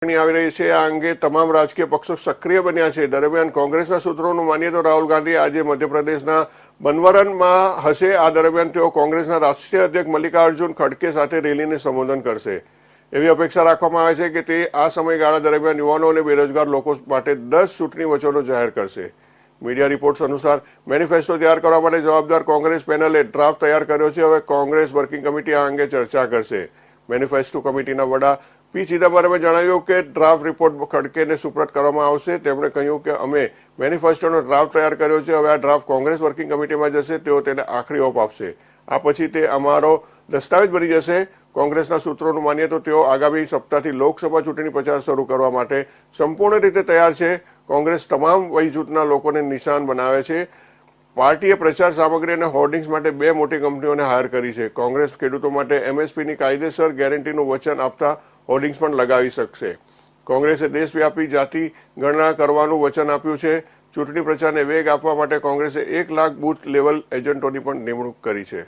આવી રહી છે આ અંગે તમામ રાજકીય પક્ષો સક્રિય બન્યા છે। દરમિયાન કોંગ્રેસના સૂત્રોનું માનીએ તો રાહુલ ગાંધી આજે મધ્યપ્રદેશના બનવરનમાં હશે। આ દરમિયાન તેઓ કોંગ્રેસના રાષ્ટ્રીય અધ્યક્ષ મલ્લિકાર્જુન ખડગે સાથે રેલીને સંબોધન કરશે। એવી અપેક્ષા રાખવામાં આવે છે કે તે આ સમયગાળા દરમિયાન યુવાનો અને બેરોજગાર લોકો માટે 10 ચૂંટણી વચનો જાહેર કરશે। મીડિયા રિપોર્ટ્સ અનુસાર મેનિફેસ્ટો તૈયાર કરવા માટે જવાબદાર કોંગ્રેસ પેનલે ડ્રાફ્ટ તૈયાર કર્યો છે। હવે કોંગ્રેસ વર્કિંગ કમિટી આ અંગે ચર્ચા કરશે। મેનિફેસ્ટો કમિટીના વડા પી ચિદમ્બરમે જણાવ્યું કે ડ્રાફ્ટ રિપોર્ટ ખડગેને સુપ્રત કરવામાં આવશે। તેમણે કહ્યું કે અમે મેનિફેસ્ટોનો ડ્રાફ્ટ તૈયાર કર્યો છે, હવે આ ડ્રાફ્ટ કોંગ્રેસ વર્કિંગ કમિટીમાં જશે, તેઓ તેને આખરી ઓપ આપશે। આ પછી તે અમારો દસ્તાવેજ બની જશે। કોંગ્રેસના સૂત્રોનું માનીએ તો તેઓ આગામી સપ્તાહથી લોકસભા ચૂંટણી પ્રચાર શરૂ કરવા માટે સંપૂર્ણ રીતે તૈયાર છે। કોંગ્રેસ તમામ વય જૂથના લોકોને નિશાન બનાવે છે। પાર્ટીએ પ્રચાર સામગ્રી અને હોર્ડિંગ્સ માટે 2 મોટી કંપનીઓને હાયર કરી છે। કોંગ્રેસ ખેડૂતો માટે એમએસપીની કાયદેસર ગેરંટીનું વચન આપતા હોર્ડિંગ્સ પણ લગાવી શકશે। કોંગ્રેસે દેશવ્યાપી જાતિ ગણના કરવાનું વચન આપ્યું છે। ચૂંટણી પ્રચારને વેગ આપવા માટે કોંગ્રેસે 1 લાખ બૂથ લેવલ એજન્ટોની પણ નિમણૂક કરી છે।